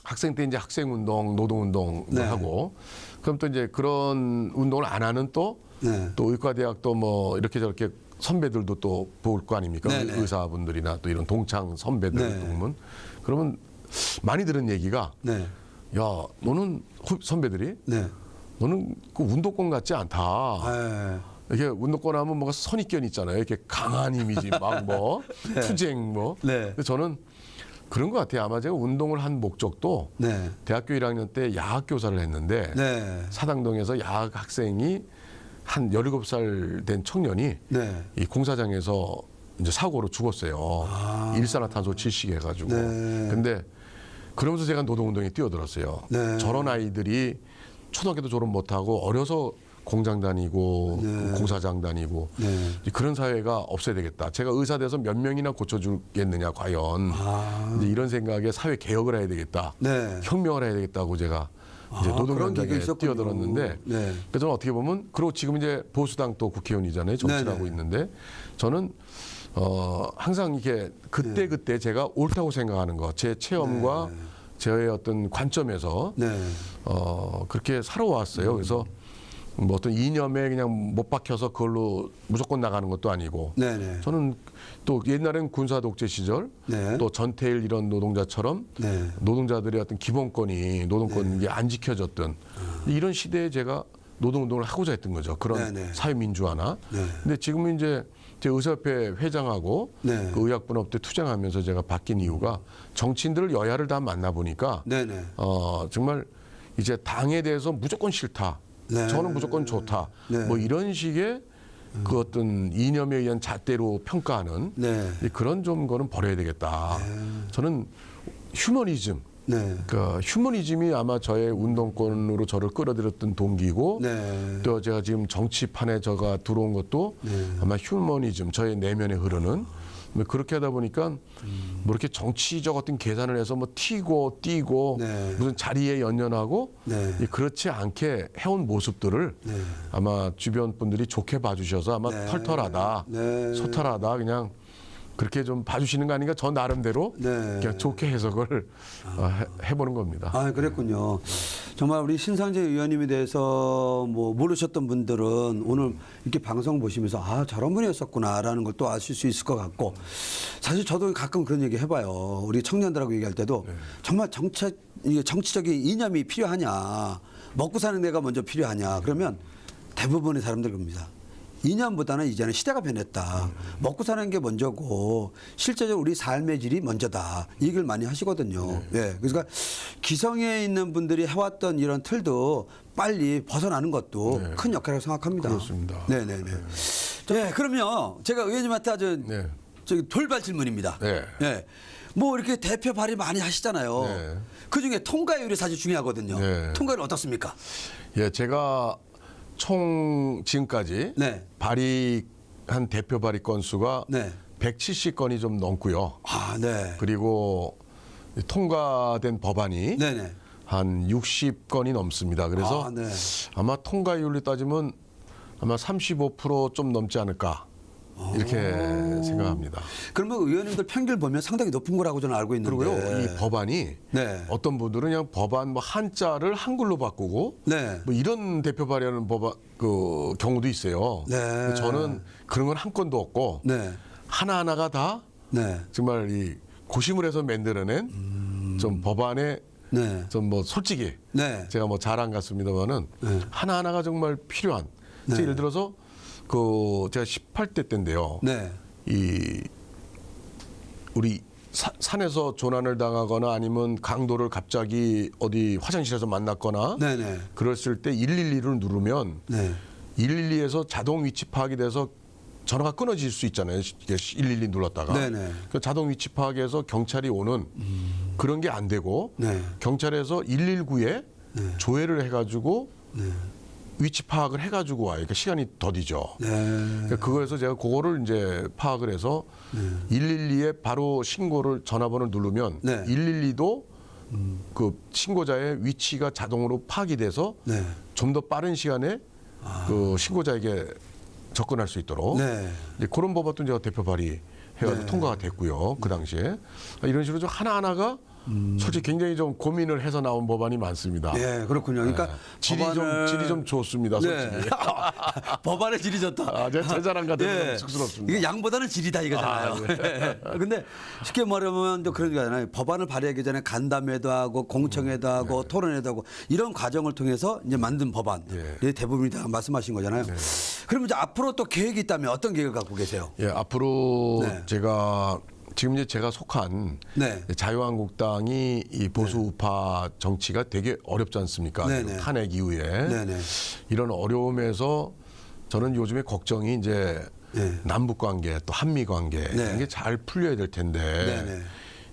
학생 때 이제 학생운동, 노동운동을 하고 그럼 또 이제 그런 운동을 안 하는 또 의과대학도 뭐 이렇게 저렇게 선배들도 또 볼 거 아닙니까? 의사분들이나 또 이런 동창 선배들 동문 그러면 많이 들은 얘기가 야 너는 선배들이 너는 그 운동권 같지 않다. 이게 운동권 하면 뭔가 선입견 있잖아요. 이렇게 강한 이미지 막 뭐 투쟁 뭐. 근데 저는 그런 것 같아요. 아마 제가 운동을 한 목적도 대학교 1학년 때 야학 교사를 했는데 사당동에서 야학 학생이 한 17살 된 청년이 이 공사장에서 이제 사고로 죽었어요. 일산화탄소 질식해 가지고. 근데 그러면서 제가 노동운동에 뛰어들었어요. 저런 아이들이 초등학교도 졸업 못하고 어려서 공장 다니고 공사장 다니고 그런 사회가 없어야 되겠다. 제가 의사 돼서 몇 명이나 고쳐주겠느냐 과연. 이제 이런 생각에 사회 개혁을 해야 되겠다. 혁명을 해야 되겠다고 제가 이제 노동 현장에 뛰어들었는데 그래서 저는 어떻게 보면 그리고 지금 이제 보수당 또 국회의원이잖아요. 정치를 하고 있는데 저는 항상 이렇게 그때 제가 옳다고 생각하는 거 제 체험과 저의 어떤 관점에서 그렇게 살아왔어요. 그래서 뭐 어떤 이념에 그냥 못 박혀서 그걸로 무조건 나가는 것도 아니고 저는 또 옛날엔 군사 독재 시절 또 전태일 이런 노동자처럼 노동자들의 어떤 기본권이 노동권이 안 지켜졌던 이런 시대에 제가 노동운동을 하고자 했던 거죠. 그런 사회민주화나. 근데 지금은 이제 제 의사협회 회장하고 그 의약분업대 투쟁하면서 제가 바뀐 이유가 정치인들을 여야를 다 만나보니까 정말 이제 당에 대해서 무조건 싫다. 저는 무조건 좋다. 뭐 이런 식의 그 어떤 이념에 의한 잣대로 평가하는 그런 좀 거는 버려야 되겠다. 저는 휴머니즘. 그 휴머니즘이 아마 저의 운동권으로 저를 끌어들였던 동기고 또 제가 지금 정치판에 제가 들어온 것도 아마 휴머니즘 저의 내면에 흐르는 그렇게 하다 보니까 뭐 이렇게 정치적 어떤 계산을 해서 뭐 튀고 뛰고 네. 무슨 자리에 연연하고 네. 그렇지 않게 해온 모습들을 네. 아마 주변 분들이 좋게 봐주셔서 아마 네. 털털하다, 네. 소탈하다 그냥 그렇게 좀 봐주시는 거 아닌가 저 나름대로 네. 그냥 좋게 해석을 해보는 겁니다. 아, 그랬군요. 정말 우리 신상재 의원님에 대해서 뭐 모르셨던 분들은 오늘 이렇게 방송 보시면서 아, 저런 분이었었구나라는 걸 또 아실 수 있을 것 같고 사실 저도 가끔 그런 얘기 해봐요. 우리 청년들하고 얘기할 때도 정말 정치적인 이념이 필요하냐, 먹고 사는 데가 먼저 필요하냐 그러면 대부분의 사람들 그럽니다. 이념보다는 이제는 시대가 변했다. 먹고 사는 게 먼저고 실제적으로 우리 삶의 질이 먼저다. 이 얘기를 많이 하시거든요. 네. 그러니까 기성에 있는 분들이 해왔던 이런 틀도 빨리 벗어나는 것도 네. 큰 역할이라고 생각합니다. 그렇습니다. 네네네. 네, 그러면 제가 의원님한테 아주 네. 저기 돌발 질문입니다. 네. 네. 뭐 이렇게 대표 발의 많이 하시잖아요. 네. 그 중에 통과율이 사실 중요하거든요. 네. 통과율 어떻습니까? 예, 제가 총 지금까지 네. 발의한 대표 발의 건수가 네. 170건이 좀 넘고요. 아, 네. 그리고 통과된 법안이 네네. 한 60건이 넘습니다. 그래서 아, 네. 아마 통과율로 따지면 아마 35%좀 넘지 않을까 이렇게 생각합니다. 그러면 의원님들 평균 보면 상당히 높은 거라고 저는 알고 있는데. 그리고요, 이 법안이 네. 어떤 분들은 그냥 법안 뭐 한자를 한글로 바꾸고 네. 뭐 이런 대표 발의하는 법안 그 경우도 있어요. 네. 저는 그런 건 한 건도 없고 네. 하나 하나가 다 네. 정말 이 고심을 해서 만들어낸 좀 법안에 네. 좀 뭐 솔직히 네. 제가 뭐 자랑 같습니다만은 네. 하나 하나가 정말 필요한. 네. 예를 들어서 그 제가 18대 때인데요. 네. 이 우리 산에서 조난을 당하거나 아니면 강도를 갑자기 어디 화장실에서 만났거나 네네. 그랬을 때 112를 누르면 네. 112에서 자동 위치 파악이 돼서 전화가 끊어질 수 있잖아요. 112 눌렀다가. 네네. 그 자동 위치 파악에서 경찰이 오는 그런 게 안 되고 네. 경찰에서 119에 네. 조회를 해가지고 네. 위치 파악을 해가지고 와요. 그러니까 시간이 더디죠. 네. 그러니까 그거에서 제가 그거를 이제 파악을 해서 112에 바로 신고를 전화번호를 누르면 네. 112도 그 신고자의 위치가 자동으로 파악이 돼서 네. 좀 더 빠른 시간에 그 신고자에게 접근할 수 있도록 네. 이제 그런 법안도 제가 대표 발의해가지고 네. 통과가 됐고요. 그 당시에 이런 식으로 좀 하나하나가 솔직히 굉장히 좀 고민을 해서 나온 법안이 많습니다. 예, 그렇군요. 그러니까 네. 질이 좀 좋습니다. 솔직히. 네. 법안의 질이 좋다. 아, 제 자랑 같은 좀 쑥스럽습니다. 이게 양보다는 질이다 이거잖아요. 근데 쉽게 말하면 또 그런 거잖아요. 법안을 발의하기 전에 간담회도 하고 공청회도 하고 토론회도 하고 이런 과정을 통해서 이제 만든 법안. 예. 대부분이 다 말씀하신 거잖아요. 그러면 이제 앞으로 또 계획이 있다면 어떤 계획을 갖고 계세요? 예, 앞으로 네. 제가 지금 이제 제가 속한 네. 자유한국당이 이 보수 우파 정치가 되게 어렵지 않습니까? 네네. 탄핵 이후에 네네. 이런 어려움에서 저는 요즘에 걱정이 이제 네. 남북 관계 또 한미 관계 네. 이게 잘 풀려야 될 텐데 네네.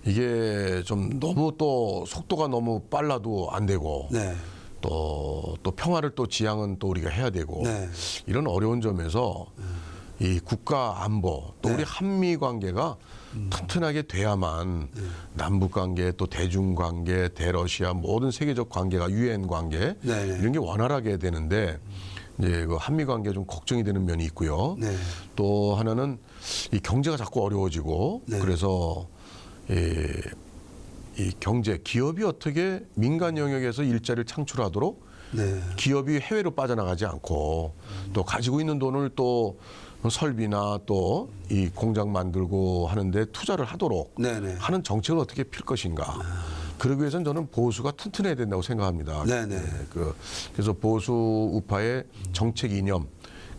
이게 좀 너무 또 속도가 너무 빨라도 안 되고 네. 또 평화를 또 지향은 또 우리가 해야 되고 네. 이런 어려운 점에서 이 국가 안보 또 네. 우리 한미 관계가 튼튼하게 돼야만 남북 관계 또 대중 관계 대러시아 모든 세계적 관계가 유엔 관계 네. 이런 게 원활하게 되는데 이제 그 한미 관계 좀 걱정이 되는 면이 있고요. 네. 또 하나는 이 경제가 자꾸 어려워지고 네. 그래서 이 경제 기업이 어떻게 민간 영역에서 일자리를 창출하도록 네. 기업이 해외로 빠져나가지 않고 또 가지고 있는 돈을 또 설비나 또 이 공장 만들고 하는데 투자를 하도록 네네. 하는 정책을 어떻게 필 것인가. 그러기 위해서는 저는 보수가 튼튼해야 된다고 생각합니다. 네네. 그래서 보수 우파의 정책 이념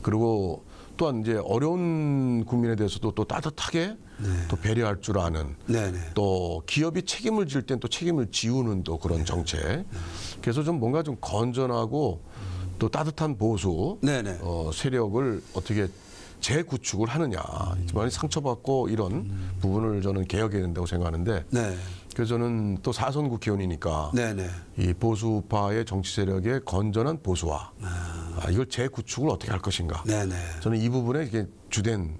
그리고 또한 이제 어려운 국민에 대해서도 또 따뜻하게 또 배려할 줄 아는 네네. 또 기업이 책임을 질 땐 또 책임을 지우는 또 그런 정책. 그래서 좀 뭔가 좀 건전하고 또 따뜻한 보수 네네. 세력을 어떻게 재구축을 하느냐. 많이 상처받고 이런 부분을 저는 개혁해야 된다고 생각하는데 네. 그래서 저는 또 4선 국회의원이니까 네네. 이 보수파의 정치 세력의 건전한 보수화 이걸 재구축을 어떻게 할 것인가. 네네. 저는 이 부분에 이게 주된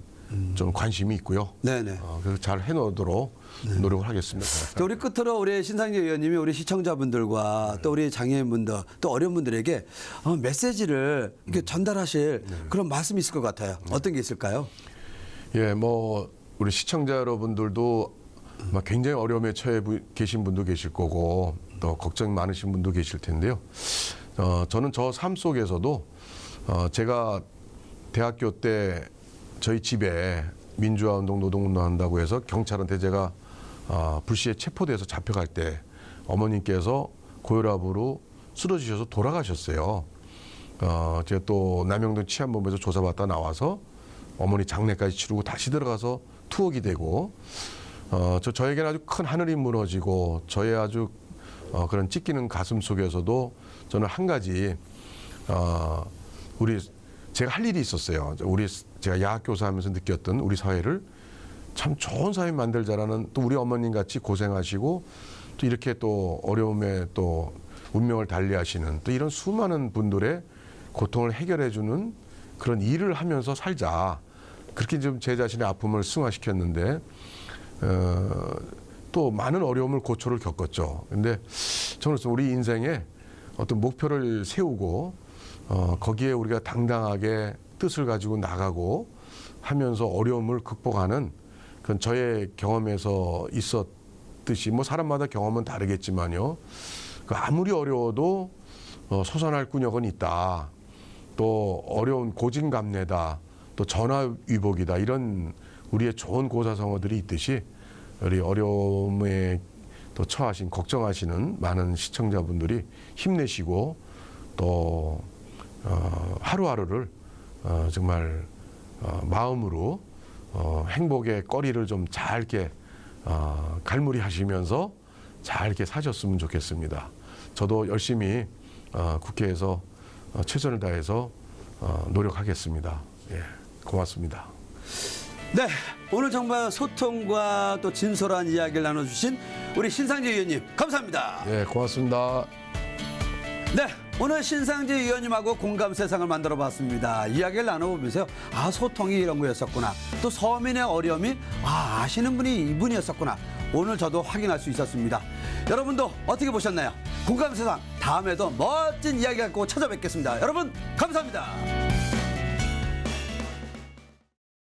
좀 관심이 있고요. 네네. 그래서 잘 해놓도록 노력을 하겠습니다. 자, 우리 끝으로 우리 신상재 의원님이 우리 시청자분들과 또 우리 장애인분들 또 어려운 분들에게 메시지를 이렇게 전달하실 그런 말씀이 있을 것 같아요. 어떤 게 있을까요? 예, 뭐 우리 시청자 여러분들도 아마 굉장히 어려움에 처해 계신 분도 계실 거고 또 걱정 많으신 분도 계실 텐데요. 저는 저 삶 속에서도 제가 대학교 때 저희 집에 민주화운동, 노동운동 한다고 해서 경찰한테 제가 불시에 체포돼서 잡혀갈 때 어머님께서 고혈압으로 쓰러지셔서 돌아가셨어요. 제가 또 남영동 치안본부에서 조사받다 나와서 어머니 장례까지 치르고 다시 들어가서 투옥이 되고 저에게는 아주 큰 하늘이 무너지고 저의 아주 그런 찢기는 가슴 속에서도 저는 한 가지 제가 할 일이 있었어요. 제가 야학교사하면서 느꼈던 우리 사회를 참 좋은 사회 만들자라는 또 우리 어머님 같이 고생하시고 또 이렇게 또 어려움에 또 운명을 달리하시는 또 이런 수많은 분들의 고통을 해결해주는 그런 일을 하면서 살자. 그렇게 좀 제 자신의 아픔을 승화시켰는데 또 많은 어려움을 고초를 겪었죠. 근데 저는 우리 인생에 어떤 목표를 세우고 거기에 우리가 당당하게 뜻을 가지고 나가고 하면서 어려움을 극복하는 그건 저의 경험에서 있었듯이 뭐 사람마다 경험은 다르겠지만요. 아무리 어려워도 솟아날 꾼역은 있다. 또 어려운 고진감래다. 또 전화위복이다. 이런 우리의 좋은 고사성어들이 있듯이 우리 어려움에 또 처하신 걱정하시는 많은 시청자분들이 힘내시고 또 하루하루를 정말 마음으로 행복의 거리를 좀 잘게 갈무리하시면서 잘게 사셨으면 좋겠습니다. 저도 열심히 국회에서 최선을 다해서 노력하겠습니다. 예, 고맙습니다. 네, 오늘 정말 소통과 또 진솔한 이야기를 나눠주신 우리 신상재 의원님 감사합니다. 예, 고맙습니다. 네, 오늘 신상재 의원님하고 공감 세상을 만들어봤습니다. 이야기를 나눠보면서요, 소통이 이런 거였었구나. 또 서민의 어려움이 아시는 분이 이분이었었구나. 오늘 저도 확인할 수 있었습니다. 여러분도 어떻게 보셨나요? 공감 세상 다음에도 멋진 이야기 갖고 찾아뵙겠습니다. 여러분 감사합니다.